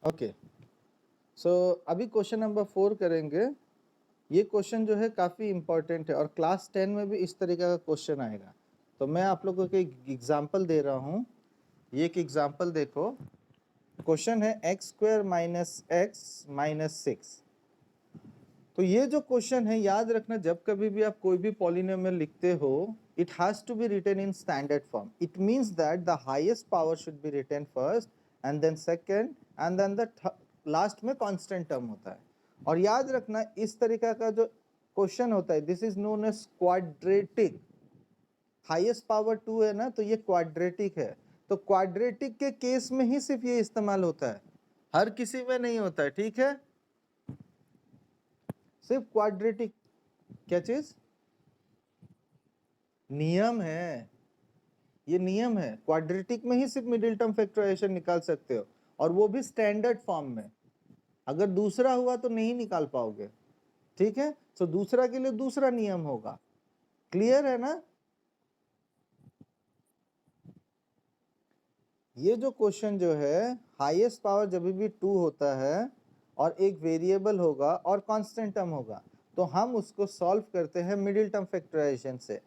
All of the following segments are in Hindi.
ओके, सो अभी क्वेश्चन नंबर 4 करेंगे। ये क्वेश्चन जो है काफ़ी इम्पोर्टेंट है और क्लास 10 में भी इस तरीके का क्वेश्चन आएगा। तो मैं आप लोगों को एक एग्जांपल दे रहा हूँ। ये एक एग्जांपल देखो। क्वेश्चन है x square minus x minus 6। तो ये जो क्वेश्चन है, याद रखना, जब कभी भी आप कोई भी पॉलिनोमियल लिखते हो, it has to be written in standard form. It means that the highest power should be written first and then second and then the last में कांस्टेंट टर्म होता है। और याद रखना, इस तरीका का जो क्वेश्चन होता है, this is known as quadratic. Highest power 2 है ना, तो ये क्वाड्रेटिक है। तो क्वाड्रेटिक के केस में ही सिर्फ ये इस्तेमाल होता है, हर किसी में नहीं होता है, ठीक है। सिर्फ क्वाड्रेटिक, क्या चीज, नियम है, ये नियम है। क्वाड्रेटिक में ही सिर्फ मिडिल टर्म फैक्टराइजेशन निकाल सकते हो, और वो भी स्टैंडर्ड फॉर्म में। अगर दूसरा हुआ तो नहीं निकाल पाओगे, ठीक है। तो दूसरा के लिए दूसरा नियम होगा। क्लियर है ना। ये जो क्वेश्चन जो है, हाईएस्ट पावर जब भी 2 होता है और एक वेरिएबल होगा और कांस्टेंट टर्म होगा, तो हम उसको सॉल्व करते हैं मिडिल टर्म फैक्टराइजेशन से।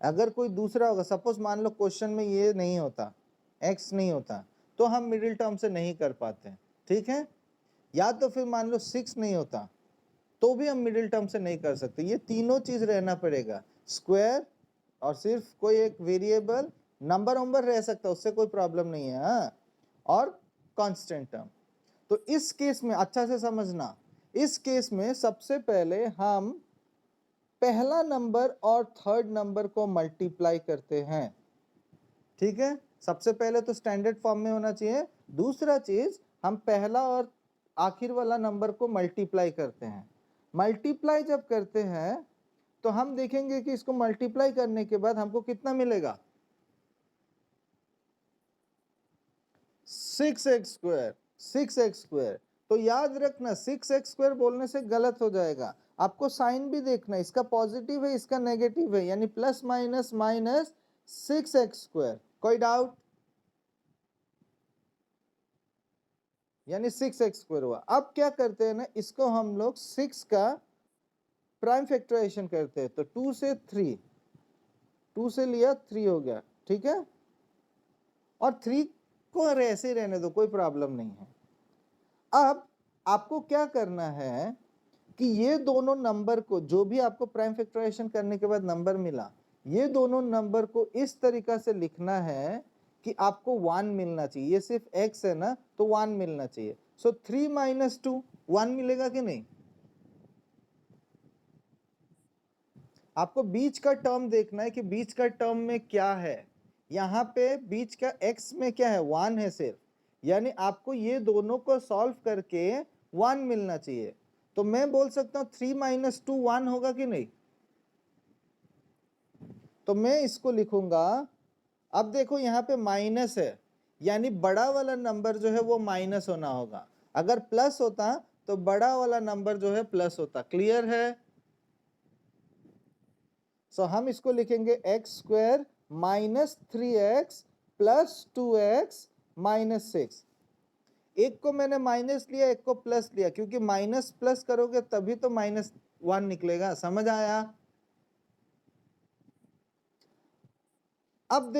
अगर कोई दूसरा होगा, सपोज मान लो क्वेश्चन में ये नहीं होता, x नहीं होता, तो हम मिडिल टर्म से नहीं कर पाते, ठीक है। या तो फिर मान लो 6 नहीं होता, तो भी हम मिडिल टर्म से नहीं कर सकते। ये तीनों चीज रहना पड़ेगा, स्क्वायर और सिर्फ कोई एक वेरिएबल, नंबर वंबर रह सकता है, उससे कोई प्रॉब्लम नहीं है, हाँ, और कांस्टेंट टर्म। तो इस केस में अच्छा से समझना, इस केस में सबसे पहले हम पहला नंबर और थर्ड नंबर को मल्टीप्लाई करते हैं, ठीक है। सबसे पहले तो स्टैंडर्ड फॉर्म में होना चाहिए। दूसरा चीज, हम पहला और आखिर वाला नंबर को मल्टीप्लाई करते हैं। मल्टीप्लाई जब करते हैं तो हम देखेंगे कि इसको मल्टीप्लाई करने के बाद हमको कितना मिलेगा, 6x²। 6x²। तो याद रखना, 6x² बोलने से गलत हो जाएगा। आपको साइन भी देखना, इसका पॉजिटिव है, इसका नेगेटिव है, यानी प्लस माइनस माइनस 6x²। कोई डाउट, यानी 6x² हुआ। अब क्या करते हैं ना, इसको हम लोग 6 का प्राइम फैक्टराइजेशन करते हैं। तो 2 से 3, 2 से लिया 3 हो गया, ठीक है। और 3 को ऐसे ही रहने दो, कोई प्रॉब्लम नहीं है। अब आपको क्या करना है कि ये दोनों नंबर को, जो भी आपको प्राइम फैक्टराइजेशन करने के बाद नंबर मिला, ये दोनों नंबर को इस तरीका से लिखना है कि आपको 1 मिलना चाहिए। ये सिर्फ x है ना, तो 1 मिलना चाहिए। सो 3 माइनस 2, 1 मिलेगा कि नहीं। आपको बीच का टर्म देखना है कि बीच का टर्म में क्या है। यहाँ पे बीच का x में क्या है, 1 है सिर्फ, यानी आपको ये दोनों को सॉल्व करके 1 मिलना चाहिए। तो मैं बोल सकता हूँ 3 माइनस 2 1 होगा कि नहीं। तो मैं इसको लिखूंगा, अब देखो यहाँ पे माइनस है, यानी बड़ा वाला नंबर जो है वो माइनस होना होगा। अगर प्लस होता तो बड़ा वाला नंबर जो है प्लस होता। क्लियर है। सो हम इसको लिखेंगे x² minus 3x plus 2x minus 6। एक को मैंने माइनस लिया, एक को प्लस लिया, क्योंकि माइनस प्लस करोगे तभी तो -1 निकलेगा। समझ आया। अब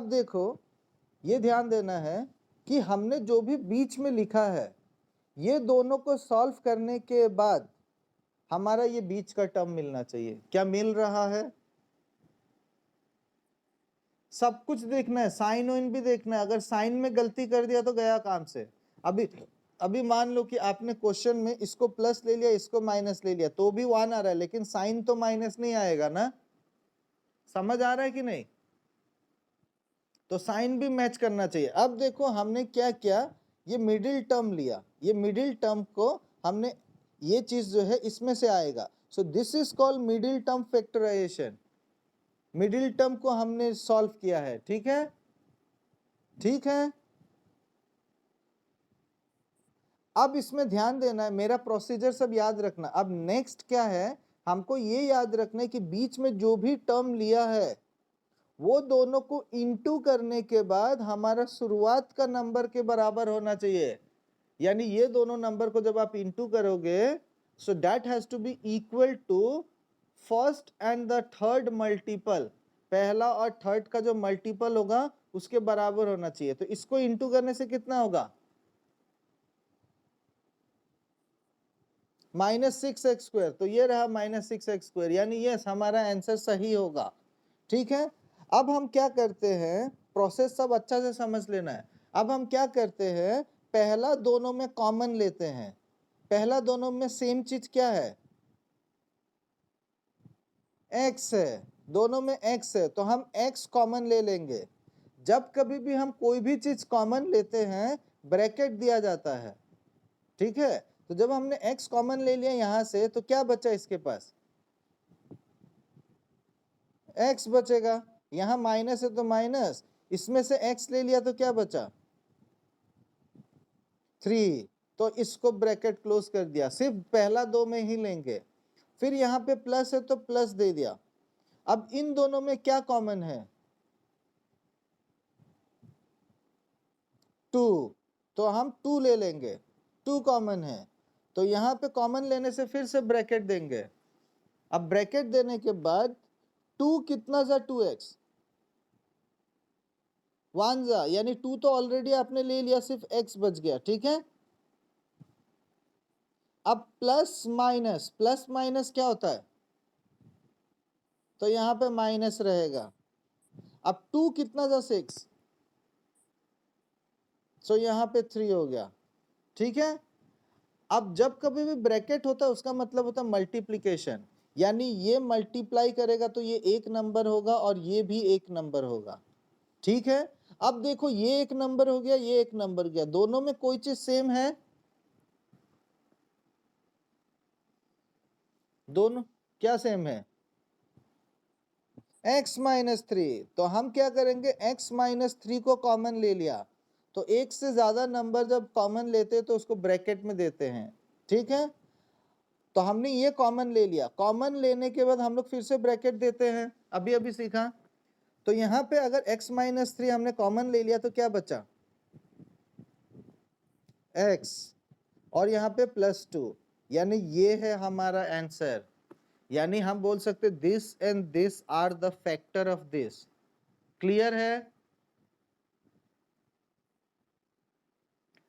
देखो, ये ध्यान देना है कि हमने जो भी बीच में लिखा है, ये दोनों को सॉल्व करने के बाद हमारा ये बीच का टर्म मिलना चाहिए। क्या मिल रहा है। सब कुछ देखना है, साइन वाइन भी देखना है। अगर साइन में गलती कर दिया तो गया काम से। अभी अभी मान लो कि आपने क्वेश्चन में इसको प्लस ले लिया, इसको माइनस ले लिया, तो भी 1 आ रहा है, लेकिन साइन तो माइनस नहीं आएगा ना। समझ आ रहा है कि नहीं। तो साइन भी मैच करना चाहिए। अब देखो हमने क्या किया, ये मिडिल टर्म लिया, ये मिडिल टर्म को हमने, ये चीज जो है इसमें से आएगा। So this is called middle term factorization. Middle term को हमने सॉल्व किया है, ठीक है, ठीक है। अब इसमें ध्यान देना है, मेरा प्रोसीजर सब याद रखना। अब नेक्स्ट क्या है, हमको ये याद रखना है कि बीच में जो भी टर्म लिया है वो दोनों को इंटू करने के बाद हमारा शुरुआत का नंबर के बराबर होना चाहिए। यानी ये दोनों नंबर को जब आप इंटू करोगे, so that has to be equal to first and the third multiple, पहला और थर्ड का जो मल्टीपल होगा उसके बराबर होना चाहिए। तो इसको इंटू करने से कितना होगा, -6x²। तो ये रहा -6x², यानी ये हमारा आंसर सही होगा। ठीक है, अब हम क्या करते हैं, प्रोसेस सब अच्छा से समझ लेना है। अब हम क्या करते हैं, पहला दोनों में कॉमन लेते हैं। पहला दोनों में सेम चीज क्या है, x है, दोनों में x है, तो हम x कॉमन ले लेंगे। जब कभी भी हम कोई भी चीज कॉमन लेते हैं ब्रैकेट दिया जाता है। ठीक है, तो जब हमने x कॉमन ले लिया यहां से, तो क्या बचा इसके पास, x बचेगा। यहां माइनस है तो माइनस, इसमें से x ले लिया तो क्या बचा, 3। तो इसको ब्रैकेट क्लोज कर दिया, सिर्फ पहला दो में ही लेंगे। फिर यहाँ पे प्लस है तो प्लस दे दिया। अब इन दोनों में क्या कॉमन है, 2, तो हम 2 ले लेंगे, 2 कॉमन है। तो यहाँ पे कॉमन लेने से फिर से ब्रैकेट देंगे। अब ब्रैकेट देने के बाद 2 कितना जा 2x, 1 जा, यानी 2 तो ऑलरेडी आपने ले लिया, सिर्फ x बच गया। ठीक है, अब प्लस माइनस क्या होता है, तो यहाँ पे माइनस रहेगा। अब 2 कितना जा 6, सो यहाँ पे 3 हो गया। ठीक है, अब जब कभी भी ब्रैकेट होता है उसका मतलब होता है मल्टीप्लिकेशन, यानी ये मल्टीप्लाई करेगा तो ये एक नंबर होगा और ये भी एक नंबर होगा। ठीक है, अब देखो ये एक नंबर हो गया, ये एक नंबर गया, दोनों में कोई चीज सेम है, दोनों क्या सेम है, x-3। तो हम क्या करेंगे, x-3 को कॉमन ले लिया। तो एक से ज्यादा नंबर जब कॉमन लेते हैं तो उसको ब्रैकेट में देते हैं। ठीक है, तो हमने ये कॉमन ले लिया, कॉमन लेने के बाद हम लोग फिर से ब्रैकेट देते हैं, अभी अभी सीखा। तो यहाँ पे अगर x-3 हमने कॉमन ले लिया तो क्या बचा, x, और यहाँ पे +2, यानी ये है हमारा आंसर। यानी हम बोल सकते this and this are the factor of this. Clear है,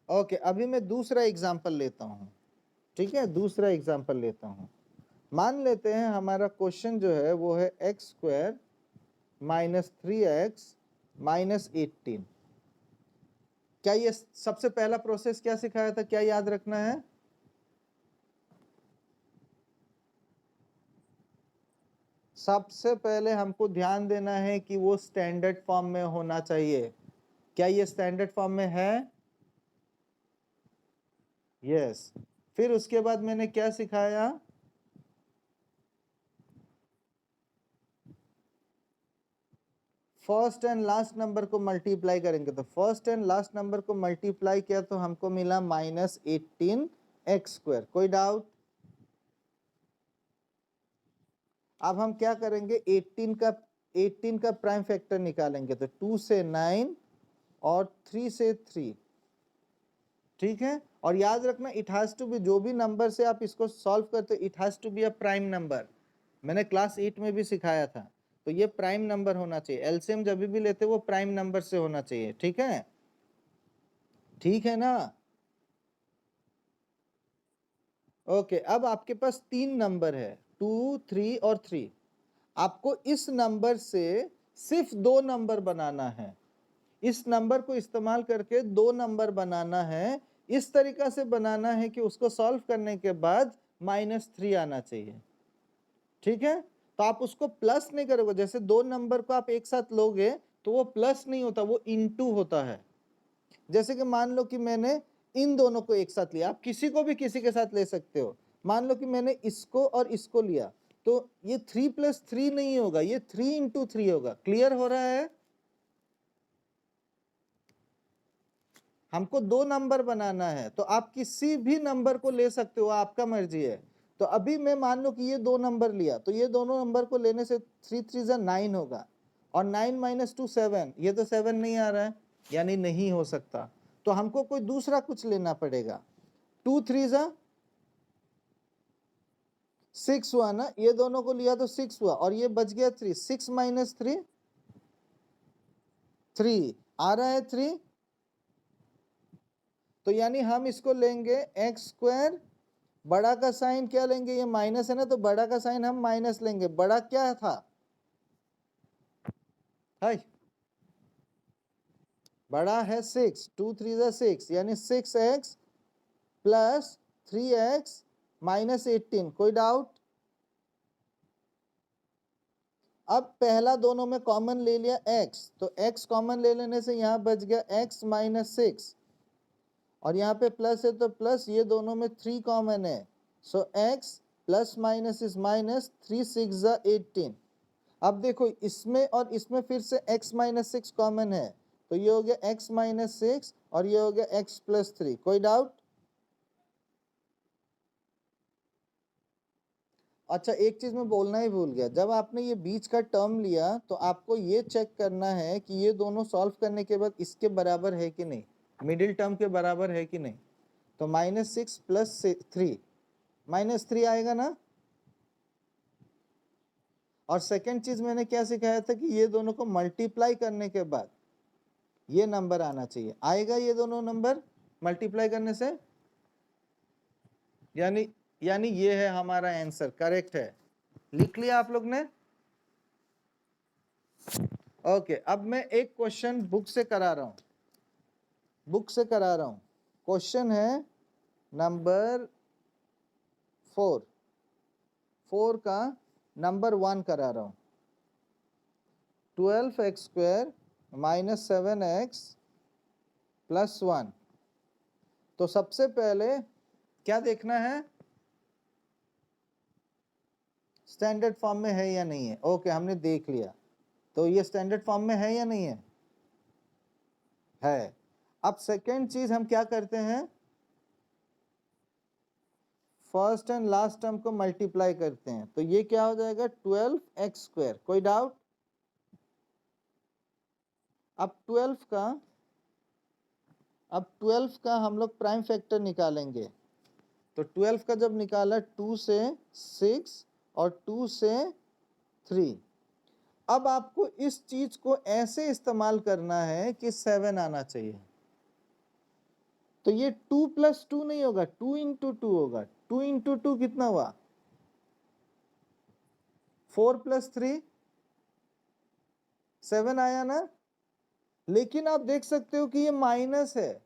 ओके। अभी मैं दूसरा एग्जांपल लेता हूं। ठीक है, दूसरा एग्जांपल लेता हूं। मान लेते हैं हमारा क्वेश्चन जो है वो है x² -3x -18। क्या ये सबसे पहला प्रोसेस क्या सिखाया था, क्या याद रखना है, सबसे पहले हमको ध्यान देना है कि वो स्टैंडर्ड फॉर्म में होना चाहिए। क्या ये स्टैंडर्ड फॉर्म में है, यस। फिर उसके बाद मैंने क्या सिखाया, फर्स्ट एंड लास्ट नंबर को मल्टीप्लाई करेंगे। तो फर्स्ट एंड लास्ट नंबर को मल्टीप्लाई किया तो हमको मिला -18x²। कोई डाउट, अब हम क्या करेंगे, 18 का प्राइम फैक्टर निकालेंगे। तो 2 से 9 और 3 से 3। ठीक है, और याद रखना इट हैज टू बी, जो भी नंबर से आप इसको सॉल्व करते it has to be a prime number. मैंने क्लास 8 में भी सिखाया था। तो ये प्राइम नंबर होना चाहिए, एलसीएम जब भी लेते वो प्राइम नंबर से होना चाहिए। ठीक है, ठीक है ना, ओके। अब आपके पास 3 नंबर है, 2, 3 और 3। आपको इस नंबर से सिर्फ 2 नंबर बनाना है, इस नंबर को इस्तेमाल करके 2 नंबर बनाना है। इस तरीका से बनाना है कि उसको सॉल्व करने के बाद -3 आना चाहिए। ठीक है, तो आप उसको प्लस नहीं करोगे, जैसे 2 नंबर को आप एक साथ लोगे तो वो प्लस नहीं होता, वो इनटू होता है। जैसे कि मान लो कि मैंने इन दोनों को एक साथ लिया, आप किसी को भी किसी के साथ ले सकते हो। मान लो कि मैंने इसको और इसको लिया, तो ये 3 + 3 नहीं होगा, ये 3 × 3 होगा। क्लियर हो रहा है, हमको 2 नंबर बनाना है, तो आप किसी भी नंबर को ले सकते हो, आपका मर्जी है। तो अभी मैं मान लो कि ये 2 नंबर लिया, तो ये दोनों नंबर को लेने से 3 × 3 = 9 होगा, और 9 माइनस 2 7, ये तो 7 नहीं आ रहा है, यानी नहीं हो सकता। तो हमको कोई दूसरा कुछ लेना पड़ेगा। 2 3 जा 6 हुआ ना, ये दोनों को लिया तो 6 हुआ, और ये बच गया 3। 6 माइनस 3 3 आ रहा है 3। तो यानी हम इसको लेंगे एक्स स्क्वायर, बड़ा का साइन क्या लेंगे, ये माइनस है ना, तो बड़ा का साइन हम माइनस लेंगे। बड़ा क्या था, हाय बड़ा है 6, 2 3 जा 6, यानी 6x प्लस 3x माइनस 18। कोई डाउट? अब पहला दोनों में कॉमन ले लिया x, तो x कॉमन ले लेने से यहाँ बच गया x माइनस 6, और यहाँ पे प्लस है तो प्लस, ये दोनों में 3 कॉमन है, सो x plus minus is minus, 3 6 जा 18। अब देखो इसमें और इसमें फिर से x माइनस 6 कॉमन है, तो ये हो गया x माइनस 6 और ये हो गया x प्लस 3। कोई डाउट? अच्छा, एक चीज मैं बोलना ही भूल गया, जब आपने ये बीच का टर्म लिया तो आपको ये चेक करना है कि ये दोनों सॉल्व करने के बाद इसके बराबर है कि नहीं, मिडिल टर्म के बराबर है कि नहीं। तो माइनस 6 प्लस 3 माइनस 3 आएगा ना। और सेकेंड चीज मैंने क्या सिखाया था कि ये दोनों को मल्टीप्लाई करने के बाद ये नंबर आना चाहिए। आएगा ये दोनों नंबर मल्टीप्लाई करने से, यानी यानी ये है हमारा आंसर, करेक्ट है। लिख लिया आप लोग ने? ओके, अब मैं एक क्वेश्चन बुक से करा रहा हूं, बुक से करा रहा हूं। क्वेश्चन है नंबर 4 का नंबर 1 करा रहा हूं। 12x square minus 7x plus 1। तो सबसे पहले क्या देखना है, स्टैंडर्ड फॉर्म में है या नहीं है। ओके, हमने देख लिया, तो ये स्टैंडर्ड फॉर्म में है या नहीं है, है। अब सेकेंड चीज हम क्या करते हैं, फर्स्ट एंड लास्ट टर्म को मल्टीप्लाई करते हैं, तो ये क्या हो जाएगा 12x स्क्वायर। कोई डाउट? अब 12 का हम लोग प्राइम फैक्टर निकालेंगे। तो 12 का जब निकाला 2 से 6 और 2 से 3। अब आपको इस चीज को ऐसे इस्तेमाल करना है कि 7 आना चाहिए। तो ये 2 प्लस 2 नहीं होगा, 2 इंटू 2 होगा। 2 इंटू 2 कितना हुआ, 4 प्लस 3 7 आया ना। लेकिन आप देख सकते हो कि ये माइनस है,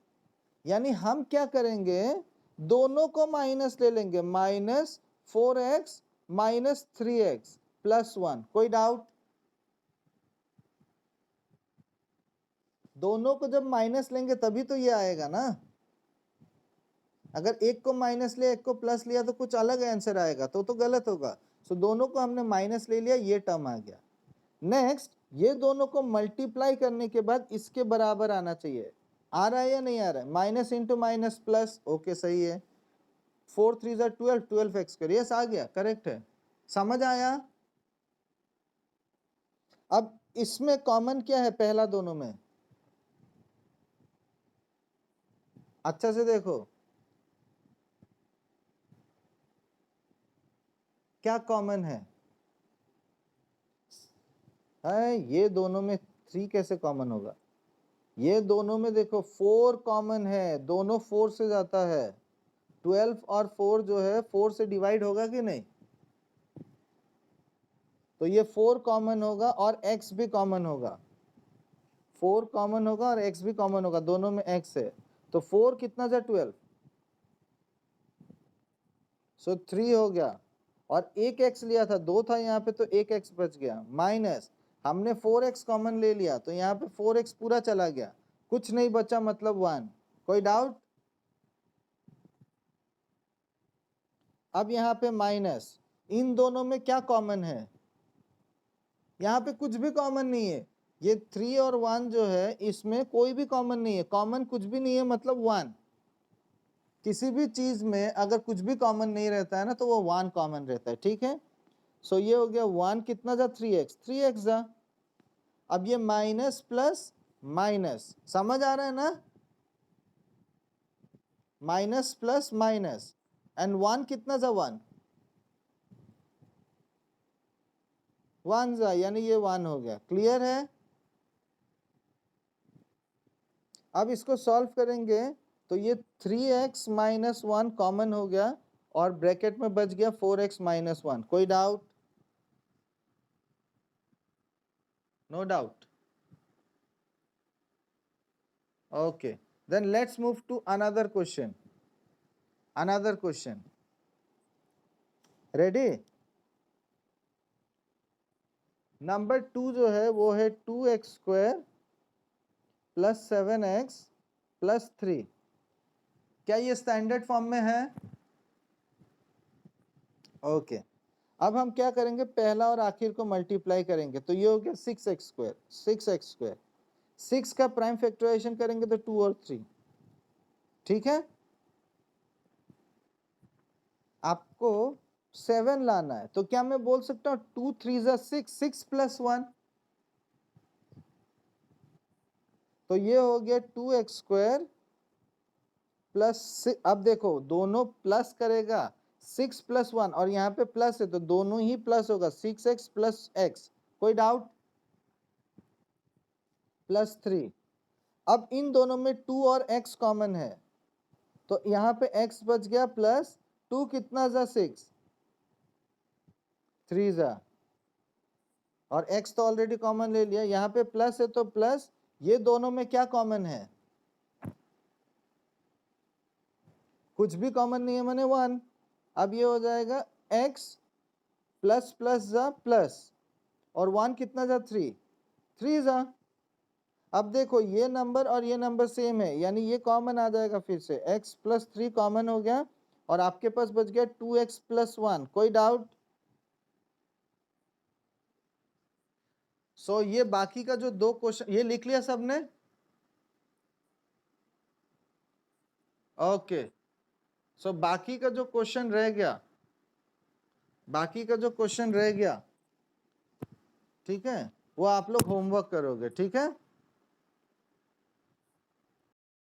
यानी हम क्या करेंगे, दोनों को माइनस ले लेंगे। Minus 4x minus 3x plus 1। कोई डाउट? दोनों को जब माइनस लेंगे तभी तो ये आएगा ना। अगर एक को माइनस लिया एक को प्लस लिया तो कुछ अलग आंसर आएगा, तो गलत होगा। सो दोनों को हमने माइनस ले लिया, ये टर्म आ गया। नेक्स्ट, ये दोनों को मल्टीप्लाई करने के बाद इसके बराबर आना चाहिए। आ रहा है या नहीं आ रहा है, minus into minus plus. Okay, सही है। 4 3 जा 12, 12x स्क्वायर, यस आ गया, करेक्ट है। समझ आया? अब इसमें कॉमन क्या है पहला दोनों में, अच्छा से देखो क्या कॉमन है। ये दोनों में 3 कैसे कॉमन होगा, ये दोनों में देखो 4 कॉमन है, दोनों 4 से जाता है। 12 और 4 जो है 4 से डिवाइड होगा कि नहीं, तो ये 4 कॉमन होगा और x भी कॉमन होगा। 4 कॉमन होगा और x भी कॉमन होगा, दोनों में x है। तो 4 कितना जा 12, सो 3 हो गया। और एक x लिया था, 2 था यहाँ पे, तो एक x बच गया। माइनस हमने 4x कॉमन ले लिया, तो यहाँ पे 4x पूरा चला गया, कुछ नहीं बचा, मतलब 1। कोई डाउट? अब यहाँ पे माइनस, इन दोनों में क्या कॉमन है, यहाँ पे कुछ भी कॉमन नहीं है। ये 3 और 1 जो है इसमें कोई भी कॉमन नहीं है, कॉमन कुछ भी नहीं है, मतलब 1। किसी भी चीज में अगर कुछ भी कॉमन नहीं रहता है ना, तो वो 1 कॉमन रहता है, ठीक है। सो ये हो गया 1 कितना जा 3x, 3x जा। अब ये माइनस प्लस माइनस, समझ आ रहा है ना? माइनस प्लस माइनस, एंड 1 कितना था? 1 1 जा, यानी ये 1 हो गया। क्लियर है? अब इसको सॉल्व करेंगे तो ये 3x माइनस 1 कॉमन हो गया और ब्रैकेट में बच गया 4x माइनस 1। कोई doubt? No doubt. Okay, then let's move to another question. Another question, ready? Number 2 जो है वो है 2x square plus 7x plus 3। क्या ये स्टैंडर्ड फॉर्म में है? ओके, अब हम क्या करेंगे, पहला और आखिर को मल्टीप्लाई करेंगे तो ये हो गया 6x स्क्वायर। 6x स्क्वायर, 6 का प्राइम फैक्टराइजेशन करेंगे तो 2 और 3। ठीक है, आपको 7 लाना है तो क्या मैं बोल सकता हूँ 2 3 जा 6, 6 प्लस 1, तो ये हो गया 2x स्क्वायर प्लस। अब देखो दोनों प्लस करेगा, 6 प्लस 1 और यहाँ पे प्लस है तो दोनों ही प्लस होगा, 6x प्लस x। कोई डाउट? प्लस 3। अब इन दोनों में 2 और x कॉमन है तो यहाँ पे x बच गया प्लस 2 कितना जा 6, 3 जा, और x तो ऑलरेडी कॉमन ले लिया। यहाँ पे प्लस है तो प्लस, ये दोनों में क्या कॉमन है? कुछ भी कॉमन नहीं है, मैंने 1। अब ये हो जाएगा x प्लस प्लस जा प्लस, और 1 कितना जा 3, 3 जा। अब देखो ये नंबर और ये नंबर सेम है, यानी ये कॉमन आ जाएगा फिर से, x प्लस 3 कॉमन हो गया और आपके पास बच गया 2x प्लस 1। कोई डाउट? सो ये बाकी का जो दो क्वेश्चन, ये लिख लिया सबने? ओके, सो बाकी का जो क्वेश्चन रह गया, बाकी का जो क्वेश्चन रह गया, ठीक है, वो आप लोग होमवर्क करोगे। ठीक है?